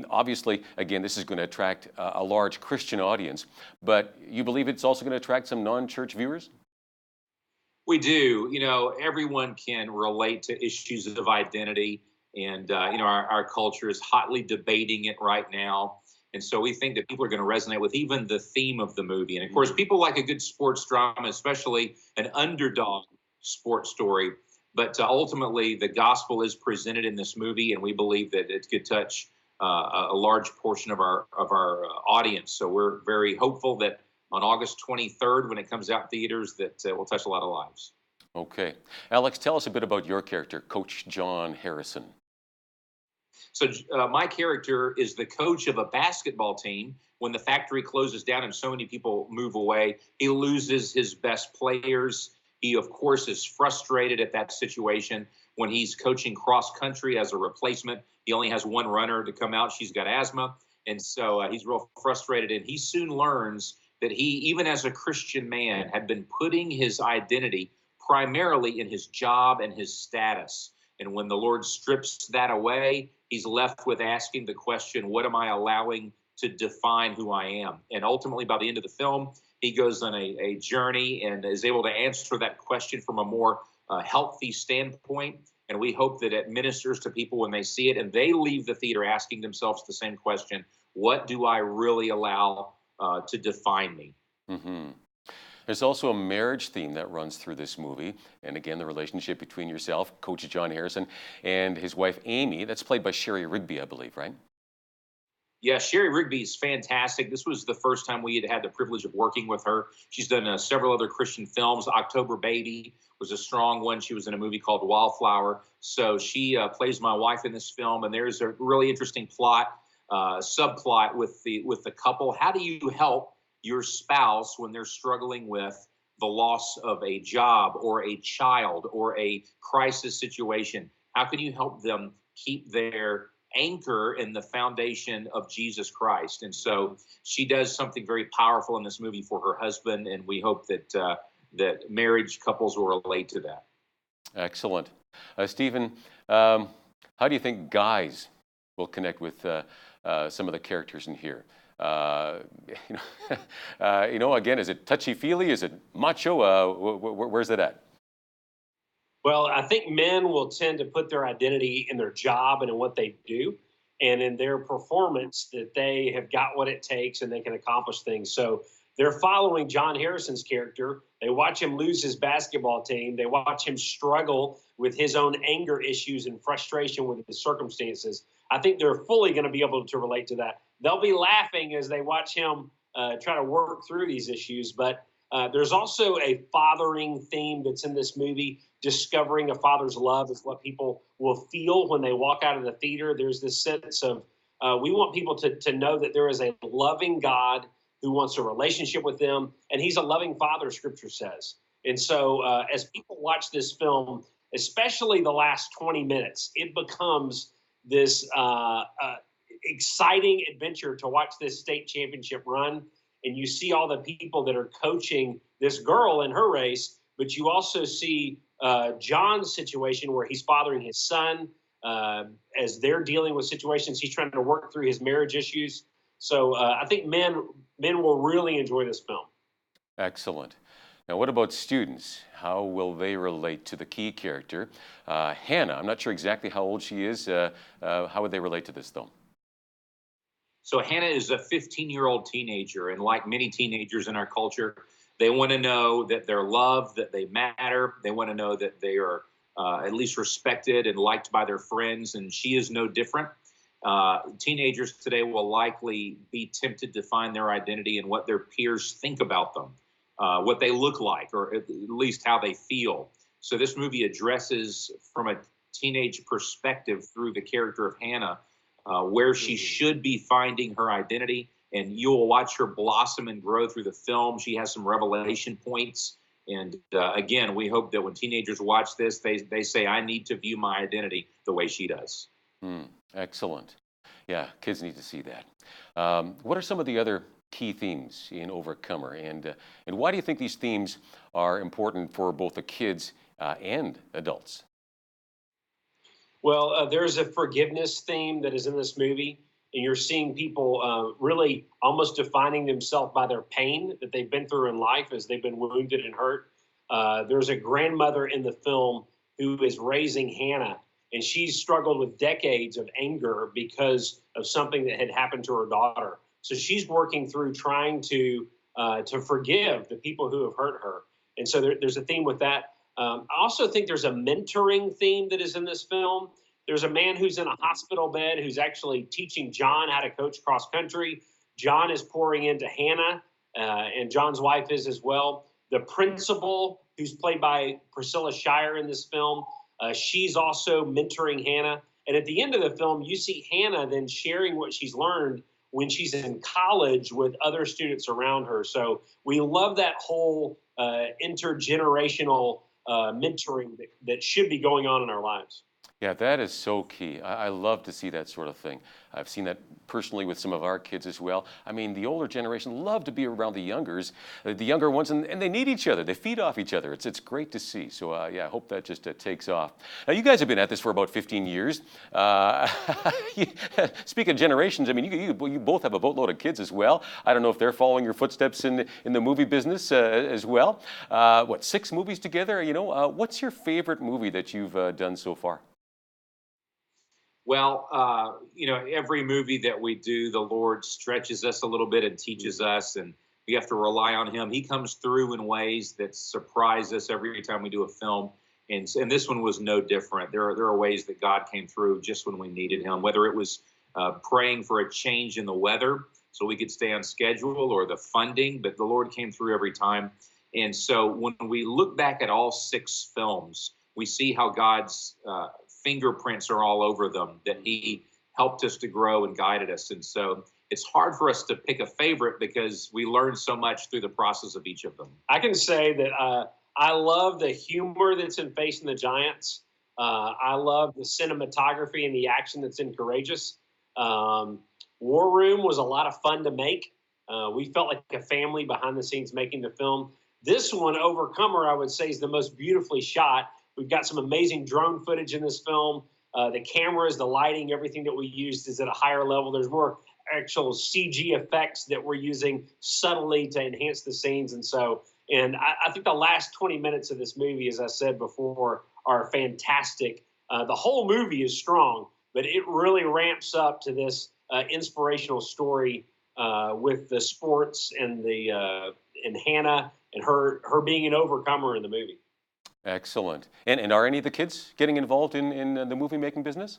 Obviously, again, this is going to attract a large Christian audience, but you believe it's also going to attract some non-church viewers? We do. Everyone can relate to issues of identity, and our culture is hotly debating it right now. And so we think that people are going to resonate with even the theme of the movie. And of course, people like a good sports drama, especially an underdog sports story. But ultimately, the gospel is presented in this movie, and we believe that it could touch a large portion of our audience. So we're very hopeful that on August 23rd, when it comes out in theaters, that will touch a lot of lives. Okay. Alex, tell us a bit about your character, Coach John Harrison. So my character is the coach of a basketball team. When the factory closes down and so many people move away, he loses his best players. He, of course, is frustrated at that situation. When he's coaching cross country as a replacement, he only has one runner to come out. She's got asthma. And so he's real frustrated. And he soon learns that he, even as a Christian man, had been putting his identity primarily in his job and his status. And when the Lord strips that away, he's left with asking the question, what am I allowing to define who I am? And ultimately, by the end of the film, he goes on a journey and is able to answer that question from a more healthy standpoint. And we hope that it ministers to people when they see it and they leave the theater asking themselves the same question, what do I really allow to define me? Mm-hmm. There's also a marriage theme that runs through this movie. And again, the relationship between yourself, Coach John Harrison, and his wife, Amy. That's played by Sherry Rigby, I believe, right? Yeah, Sherry Rigby is fantastic. This was the first time we had the privilege of working with her. She's done several other Christian films. October Baby was a strong one. She was in a movie called Wildflower. So she plays my wife in this film. And there's a really interesting subplot with the couple. How do you help your spouse when they're struggling with the loss of a job or a child or a crisis situation? How can you help them keep their anchor in the foundation of Jesus Christ? And so she does something very powerful in this movie for her husband, and we hope that that marriage couples will relate to that. Excellent. Stephen, how do you think guys will connect with some of the characters in here? Again, is it touchy-feely? Is it macho? Where's it at? Well, I think men will tend to put their identity in their job and in what they do and in their performance, that they have got what it takes and they can accomplish things. So they're following John Harrison's character. They watch him lose his basketball team. They watch him struggle with his own anger issues and frustration with his circumstances. I think they're fully going to be able to relate to that. They'll be laughing as they watch him try to work through these issues. But there's also a fathering theme that's in this movie. Discovering a father's love is what people will feel when they walk out of the theater. There's this sense of we want people to know that there is a loving God who wants a relationship with them, and he's a loving father, Scripture says. And so as people watch this film, especially the last 20 minutes, it becomes this exciting adventure to watch this state championship run. And you see all the people that are coaching this girl in her race, but you also see John's situation where he's fathering his son as they're dealing with situations. He's trying to work through his marriage issues. So I think men will really enjoy this film. Excellent. Now, what about students? How will they relate to the key character, Hannah? I'm not sure exactly how old she is. How would they relate to this, though? So Hannah is a 15-year-old teenager, and like many teenagers in our culture, they want to know that they're loved, that they matter. They want to know that they are at least respected and liked by their friends, and she is no different. Teenagers today will likely be tempted to find their identity in what their peers think about them, what they look like, or at least how they feel. So this movie addresses from a teenage perspective through the character of Hannah, where she should be finding her identity, and you'll watch her blossom and grow through the film. She has some revelation points, and again, we hope that when teenagers watch this, they say, I need to view my identity the way she does. Excellent. Yeah, kids need to see that. What are some of the other key themes in Overcomer, and why do you think these themes are important for both the kids and adults? Well, there's a forgiveness theme that is in this movie, and you're seeing people really almost defining themselves by their pain that they've been through in life as they've been wounded and hurt. There's a grandmother in the film who is raising Hannah, and she's struggled with decades of anger because of something that had happened to her daughter. So she's working through trying to forgive the people who have hurt her. And so there's a theme with that. I also think there's a mentoring theme that is in this film. There's a man who's in a hospital bed who's actually teaching John how to coach cross country. John is pouring into Hannah, and John's wife is as well. The principal, who's played by Priscilla Shire in this film, she's also mentoring Hannah. And at the end of the film, you see Hannah then sharing what she's learned when she's in college with other students around her. So we love that whole intergenerational mentoring that should be going on in our lives. Yeah, that is so key. I love to see that sort of thing. I've seen that personally with some of our kids as well. I mean, the older generation love to be around the younger ones, and they need each other. They feed off each other. It's great to see. So yeah, I hope that just takes off. Now, you guys have been at this for about 15 years. Speaking of generations, I mean, you both have a boatload of kids as well. I don't know if they're following your footsteps in the movie business as well. 6 movies together? You know, what's your favorite movie that you've done so far? Well, every movie that we do, the Lord stretches us a little bit and teaches us, and we have to rely on Him. He comes through in ways that surprise us every time we do a film, and this one was no different. There are ways that God came through just when we needed Him, whether it was praying for a change in the weather so we could stay on schedule, or the funding, but the Lord came through every time. And so when we look back at all 6 films, we see how God's fingerprints are all over them, that He helped us to grow and guided us. And so it's hard for us to pick a favorite because we learn so much through the process of each of them. I can say that I love the humor that's in Facing the Giants. I love the cinematography and the action that's in Courageous. War Room was a lot of fun to make. We felt like a family behind the scenes making the film. This one, Overcomer, I would say is the most beautifully shot. We've got some amazing drone footage in this film. The cameras, the lighting, everything that we used is at a higher level. There's more actual CG effects that we're using subtly to enhance the scenes. And I think the last 20 minutes of this movie, as I said before, are fantastic. The whole movie is strong, but it really ramps up to this inspirational story with the sports and and Hannah and her being an overcomer in the movie. Excellent. And are any of the kids getting involved in the movie making business?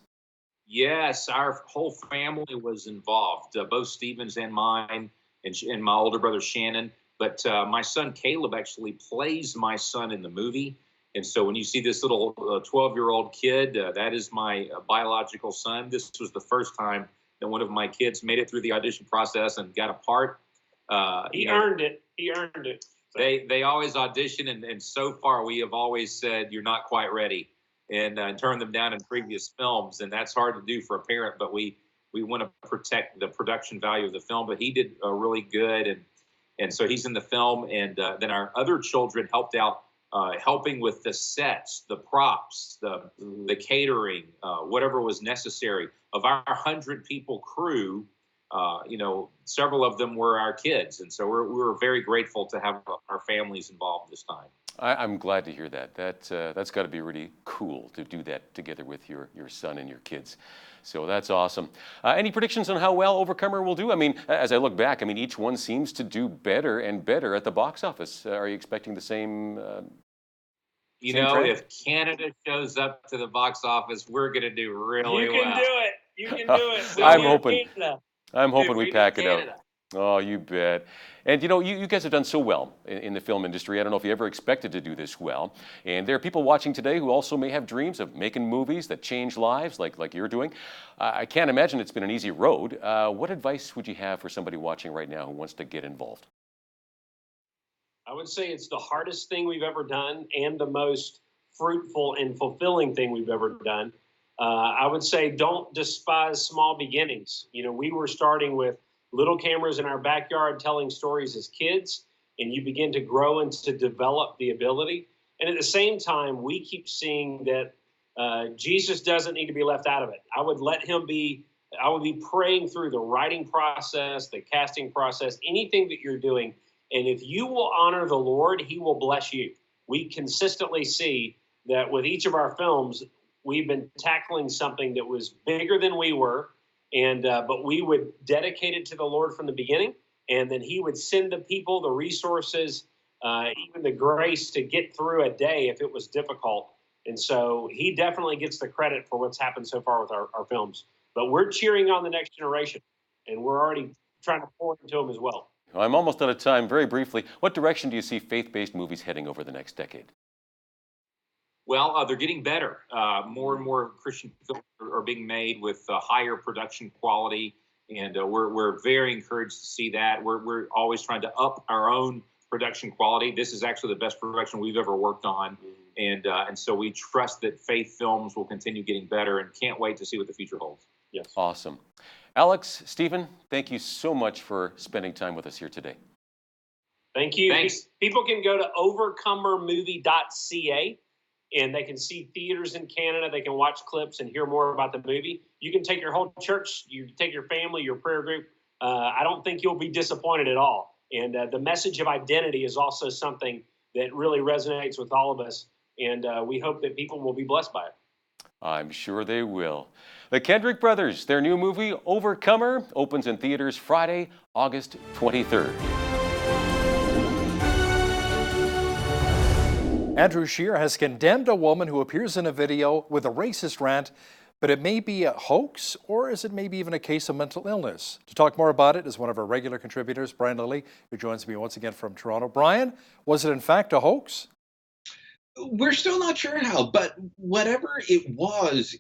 Yes, our whole family was involved, both Stephen's and mine, and my older brother Shannon. But my son Caleb actually plays my son in the movie. And so when you see this little 12-year-old kid, that is my biological son. This was the first time that one of my kids made it through the audition process and got a part. He earned it. He earned it. They always audition, and so far we have always said, you're not quite ready, and turned them down in previous films. And that's hard to do for a parent, but we want to protect the production value of the film. But he did really good, and so he's in the film. And then our other children helped out, helping with the sets, the props, the catering, whatever was necessary. Of our 100-people crew, Several of them were our kids. And so we're very grateful to have our families involved this time. I'm glad to hear that. That's got to be really cool to do that together with your son and your kids. So that's awesome. Any predictions on how well Overcomer will do? I mean, as I look back, I mean, each one seems to do better and better at the box office. Are you expecting the same? Trend? If Canada shows up to the box office, we're going to do really well. You can do it. You can do it. I'm hoping Dude, we pack it out. Oh, you bet. And you guys have done so well in the film industry. I don't know if you ever expected to do this well. And there are people watching today who also may have dreams of making movies that change lives like you're doing. I can't imagine it's been an easy road. What advice would you have for somebody watching right now who wants to get involved? I would say it's the hardest thing we've ever done and the most fruitful and fulfilling thing we've ever done. I would say don't despise small beginnings. We were starting with little cameras in our backyard telling stories as kids, and you begin to grow and to develop the ability. And at the same time, we keep seeing that Jesus doesn't need to be left out of it. I would be praying through the writing process, the casting process, anything that you're doing. And if you will honor the Lord, he will bless you. We consistently see that with each of our films, we've been tackling something that was bigger than we were, but we would dedicate it to the Lord from the beginning, and then he would send the people, the resources, even the grace to get through a day if it was difficult. And so he definitely gets the credit for what's happened so far with our films. But we're cheering on the next generation, and we're already trying to pour into them as well. I'm almost out of time. Very briefly, what direction do you see faith-based movies heading over the next decade? Well, they're getting better. More and more Christian films are being made with higher production quality, and we're very encouraged to see that. We're always trying to up our own production quality. This is actually the best production we've ever worked on, and so we trust that faith films will continue getting better, and can't wait to see what the future holds. Yes. Awesome. Alex, Stephen, thank you so much for spending time with us here today. Thank you. Thanks. People can go to overcomermovie.ca, and they can see theaters in Canada. They can watch clips and hear more about the movie. You can take your whole church, you can take your family, your prayer group. I don't think you'll be disappointed at all. And the message of identity is also something that really resonates with all of us. And we hope that people will be blessed by it. I'm sure they will. The Kendrick Brothers, their new movie, Overcomer, opens in theaters Friday, August 23rd. Andrew Scheer has condemned a woman who appears in a video with a racist rant, but it may be a hoax, or is it maybe even a case of mental illness? To talk more about it is one of our regular contributors, Brian Lilly, who joins me once again from Toronto. Brian, was it in fact a hoax? We're still not sure how, but whatever it was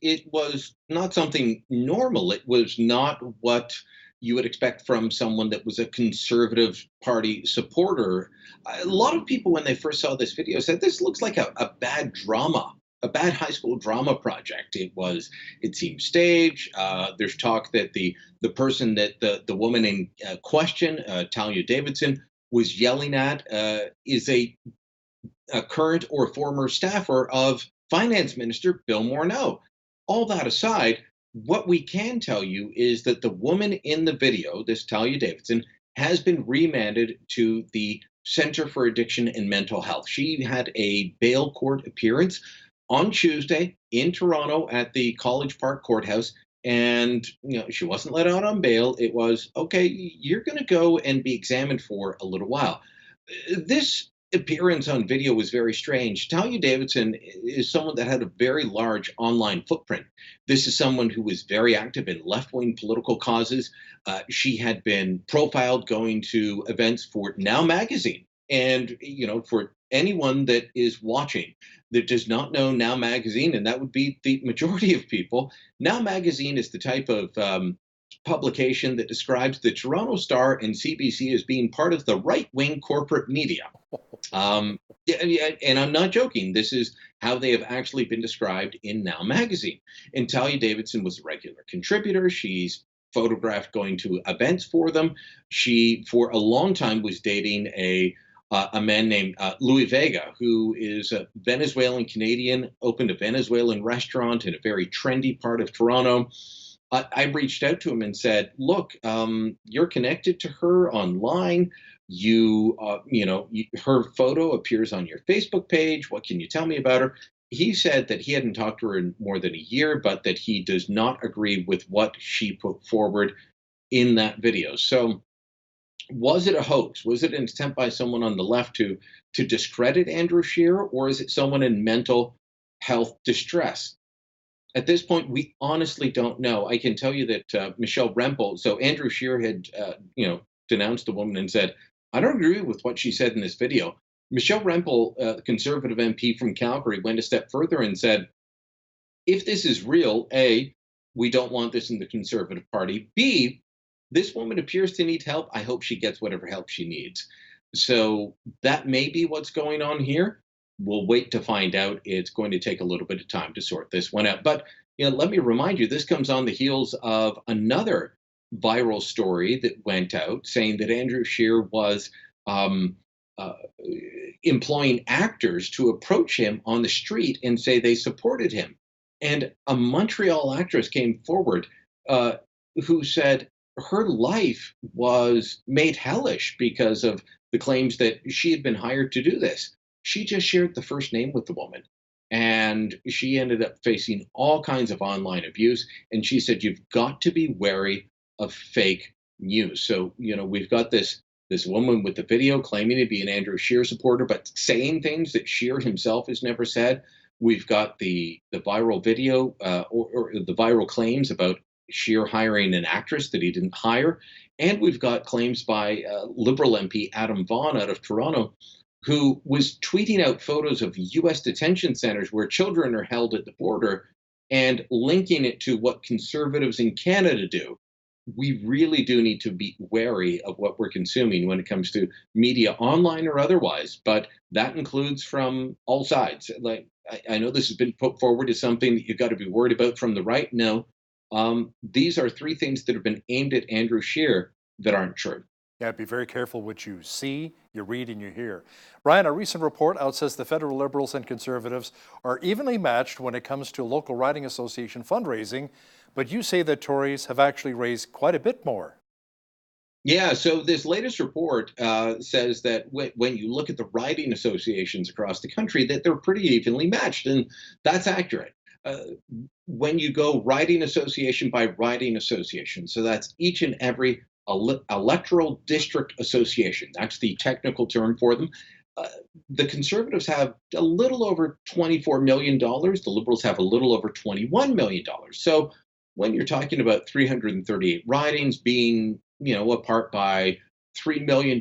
not something normal. It was not what you would expect from someone that was a Conservative Party supporter. A lot of people, when they first saw this video, said this looks like a bad drama, a bad high school drama project. It seemed staged. There's talk that the person that the woman in question, Talia Davidson, was yelling at is a current or former staffer of Finance Minister Bill Morneau. All that aside, what we can tell you is that the woman in the video, this Talia Davidson, has been remanded to the Center for Addiction and Mental Health. She had a bail court appearance on Tuesday in Toronto at the College Park Courthouse, and she wasn't let out on bail. It was, okay, you're going to go and be examined for a little while. This appearance on video was very strange. Talia Davidson is someone that had a very large online footprint. This is someone who was very active in left-wing political causes. She had been profiled going to events for Now Magazine. And, for anyone that is watching that does not know Now Magazine, and that would be the majority of people, Now Magazine is the type of publication that describes the Toronto Star and CBC as being part of the right-wing corporate media. And I'm not joking. This is how they have actually been described in Now Magazine. And Talia Davidson was a regular contributor. She's photographed going to events for them. She, for a long time, was dating a man named Louis Vega, who is a Venezuelan Canadian, opened a Venezuelan restaurant in a very trendy part of Toronto. I reached out to him and said, "Look, you're connected to her online. Her photo appears on your Facebook page. What can you tell me about her?" He said that he hadn't talked to her in more than a year, but that he does not agree with what she put forward in that video. So, was it a hoax? Was it an attempt by someone on the left to discredit Andrew Scheer, or is it someone in mental health distress? At this point, we honestly don't know. I can tell you that Michelle Rempel, so Andrew Scheer had, denounced the woman and said, "I don't agree with what she said in this video." Michelle Rempel, the conservative MP from Calgary, went a step further and said, if this is real, A, we don't want this in the Conservative Party. B, this woman appears to need help. I hope she gets whatever help she needs. So that may be what's going on here. We'll wait to find out. It's going to take a little bit of time to sort this one out. But let me remind you, this comes on the heels of another viral story that went out saying that Andrew Scheer was employing actors to approach him on the street and say they supported him. And a Montreal actress came forward who said her life was made hellish because of the claims that she had been hired to do this. She just shared the first name with the woman, and she ended up facing all kinds of online abuse. And she said, you've got to be wary of fake news. So, we've got this woman with the video claiming to be an Andrew Scheer supporter, but saying things that Scheer himself has never said. We've got the viral video or the viral claims about Scheer hiring an actress that he didn't hire. And we've got claims by Liberal MP Adam Vaughan out of Toronto, who was tweeting out photos of U.S. detention centers where children are held at the border and linking it to what Conservatives in Canada do. We really do need to be wary of what we're consuming when it comes to media, online or otherwise, but that includes from all sides. Like, I know this has been put forward as something that you've got to be worried about from the right. No, these are three things that have been aimed at Andrew Scheer that aren't true. Yeah, be very careful what you see, you read, and you hear. Brian, a recent report out says the federal Liberals and Conservatives are evenly matched when it comes to local riding association fundraising, but you say that Tories have actually raised quite a bit more. Yeah, so this latest report says that when you look at the riding associations across the country, that they're pretty evenly matched, and that's accurate. When you go riding association by riding association, so that's each and every electoral district association, that's the technical term for them. The Conservatives have a little over $24 million. The Liberals have a little over $21 million. So when you're talking about 338 ridings being, apart by $3 million,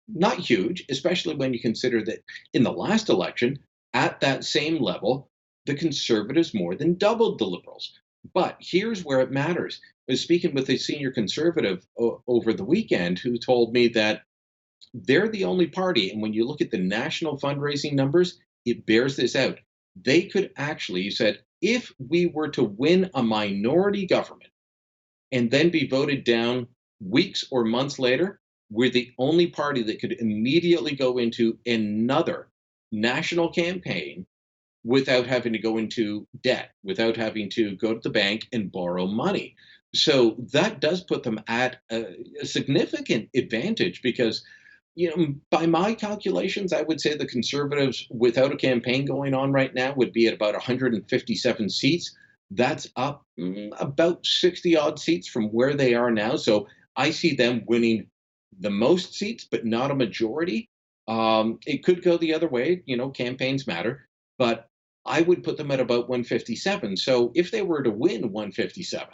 not huge, especially when you consider that in the last election, at that same level, the Conservatives more than doubled the Liberals. But here's where it matters. I was speaking with a senior Conservative over the weekend who told me that they're the only party, and when you look at the national fundraising numbers, it bears this out. They could actually, he said, if we were to win a minority government and then be voted down weeks or months later, we're the only party that could immediately go into another national campaign without having to go into debt, without having to go to the bank and borrow money. So that does put them at a significant advantage because, by my calculations, I would say the Conservatives, without a campaign going on right now, would be at about 157 seats. That's up about 60 odd seats from where they are now. So I see them winning the most seats, but not a majority. It could go the other way. Campaigns matter, but I would put them at about 157. So if they were to win 157,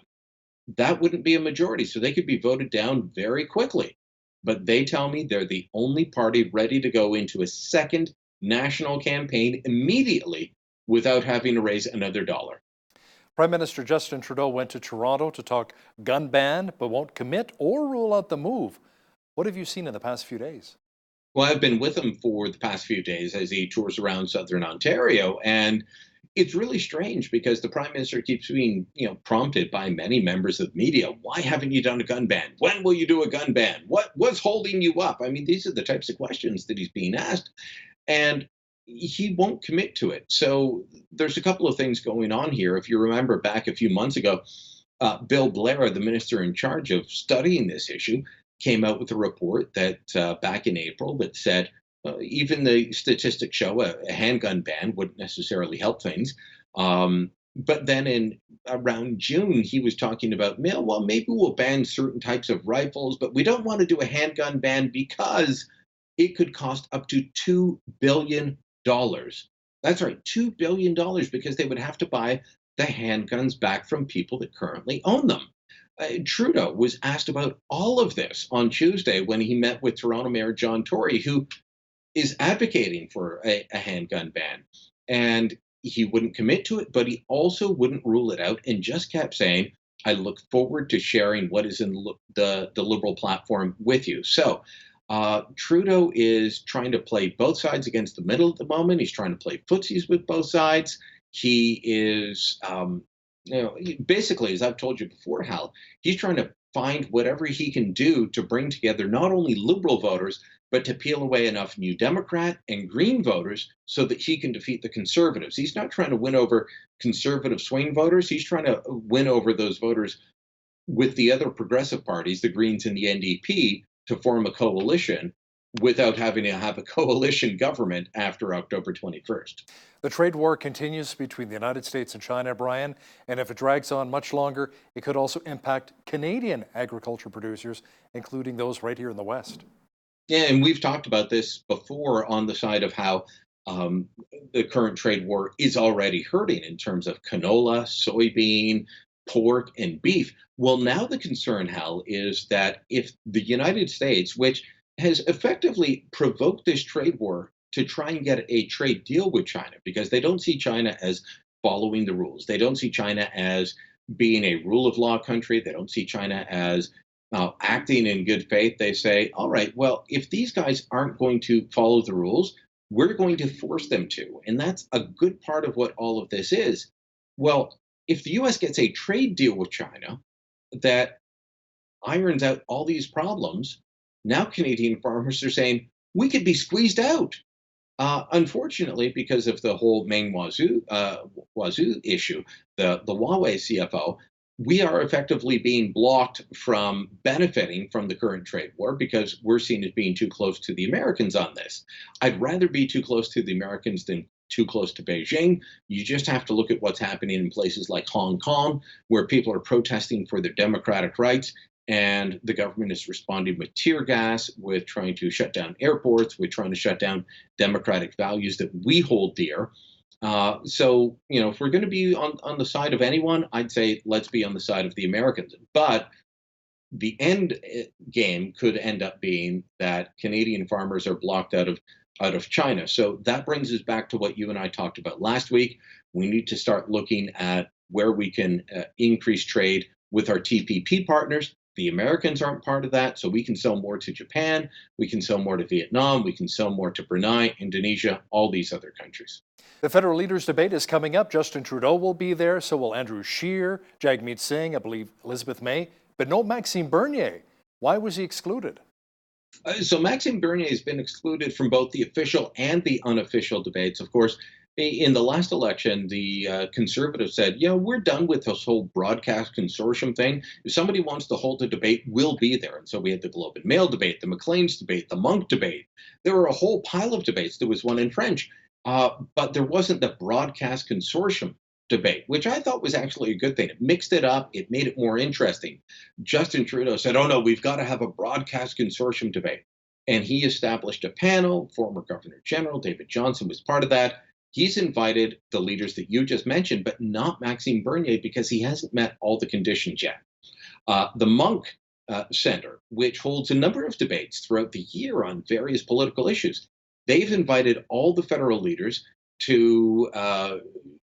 that wouldn't be a majority. So they could be voted down very quickly. But they tell me they're the only party ready to go into a second national campaign immediately without having to raise another dollar. Prime Minister Justin Trudeau went to Toronto to talk gun ban, but won't commit or rule out the move. What have you seen in the past few days? Well, I've been with him for the past few days as he tours around southern Ontario, and it's really strange because the Prime Minister keeps being, prompted by many members of the media. Why haven't you done a gun ban? When will you do a gun ban? What's holding you up? I mean, these are the types of questions that he's being asked, and he won't commit to it. So there's a couple of things going on here. If you remember back a few months ago, Bill Blair, the minister in charge of studying this issue, came out with a report that back in April that said even the statistics show a handgun ban wouldn't necessarily help things. But then in around June, he was talking about, well, maybe we'll ban certain types of rifles, but we don't want to do a handgun ban because it could cost up to $2 billion. That's right, $2 billion, because they would have to buy the handguns back from people that currently own them. Trudeau was asked about all of this on Tuesday when he met with Toronto Mayor John Tory, who is advocating for a handgun ban. And he wouldn't commit to it, but he also wouldn't rule it out and just kept saying, I look forward to sharing what is in the Liberal platform with you. So Trudeau is trying to play both sides against the middle at the moment. He's trying to play footsies with both sides. He is, basically, as I've told you before, Hal, he's trying to find whatever he can do to bring together not only Liberal voters, but to peel away enough New Democrat and Green voters so that he can defeat the Conservatives. He's not trying to win over Conservative swing voters. He's trying to win over those voters with the other progressive parties, the Greens and the NDP, to form a coalition without having to have a coalition government after October 21st. The trade war continues between the United States and China, Brian, and if it drags on much longer, it could also impact Canadian agriculture producers, including those right here in the West. Yeah, and we've talked about this before on the side of how the current trade war is already hurting in terms of canola, soybean, pork, and beef. Well, now the concern, Hal, is that if the United States, which has effectively provoked this trade war to try and get a trade deal with China, because they don't see China as following the rules. They don't see China as being a rule of law country. They don't see China as acting in good faith. They say, all right, well, if these guys aren't going to follow the rules, we're going to force them to. And that's a good part of what all of this is. Well, if the U.S. gets a trade deal with China that irons out all these problems, now Canadian farmers are saying, we could be squeezed out. Unfortunately, because of the whole Meng Wanzhou issue, the Huawei CFO, we are effectively being blocked from benefiting from the current trade war because we're seen as being too close to the Americans on this. I'd rather be too close to the Americans than too close to Beijing. You just have to look at what's happening in places like Hong Kong, where people are protesting for their democratic rights, and the government is responding with tear gas, with trying to shut down airports, with trying to shut down democratic values that we hold dear. So, if we're going to be on the side of anyone, I'd say let's be on the side of the Americans. But the end game could end up being that Canadian farmers are blocked out of China. So that brings us back to what you and I talked about last week. We need to start looking at where we can increase trade with our TPP partners. The Americans aren't part of that, so we can sell more to Japan, we can sell more to Vietnam, we can sell more to Brunei, Indonesia, all these other countries. The federal leaders debate is coming up. Justin Trudeau will be there, so will Andrew Scheer, Jagmeet Singh, I believe Elizabeth May, but no Maxime Bernier. Why was he excluded? So Maxime Bernier has been excluded from both the official and the unofficial debates. Of course, in the last election, the Conservatives said, we're done with this whole broadcast consortium thing. If somebody wants to hold a debate, we'll be there. And so we had the Globe and Mail debate, the Maclean's debate, the Monk debate. There were a whole pile of debates. There was one in French, but there wasn't the broadcast consortium debate, which I thought was actually a good thing. It mixed it up. It made it more interesting. Justin Trudeau said, oh, no, we've got to have a broadcast consortium debate. And he established a panel. Former Governor General David Johnston was part of that. He's invited the leaders that you just mentioned, but not Maxime Bernier because he hasn't met all the conditions yet. The Monk Center, which holds a number of debates throughout the year on various political issues, they've invited all the federal leaders to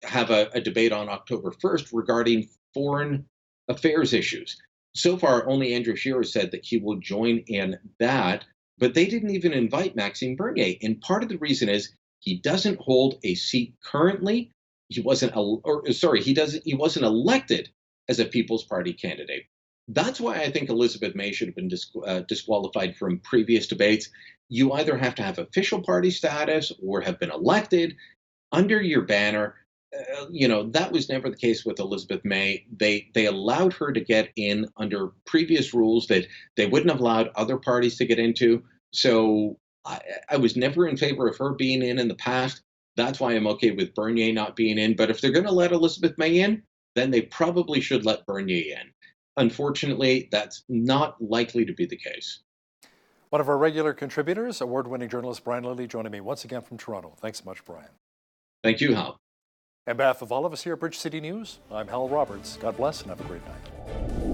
have a debate on October 1st regarding foreign affairs issues. So far, only Andrew Scheer said that he will join in that, but they didn't even invite Maxime Bernier. And part of the reason is he doesn't hold a seat currently. He wasn't elected as a People's Party candidate. That's why I think Elizabeth May should have been disqualified from previous debates. You either have to have official party status or have been elected under your banner. That was never the case with Elizabeth May. They allowed her to get in under previous rules that they wouldn't have allowed other parties to get into. So I was never in favor of her being in the past. That's why I'm okay with Bernier not being in. But if they're going to let Elizabeth May in, then they probably should let Bernier in. Unfortunately, that's not likely to be the case. One of our regular contributors, award-winning journalist Brian Lilly, joining me once again from Toronto. Thanks so much, Brian. Thank you, Hal. On behalf of all of us here at Bridge City News, I'm Hal Roberts. God bless and have a great night.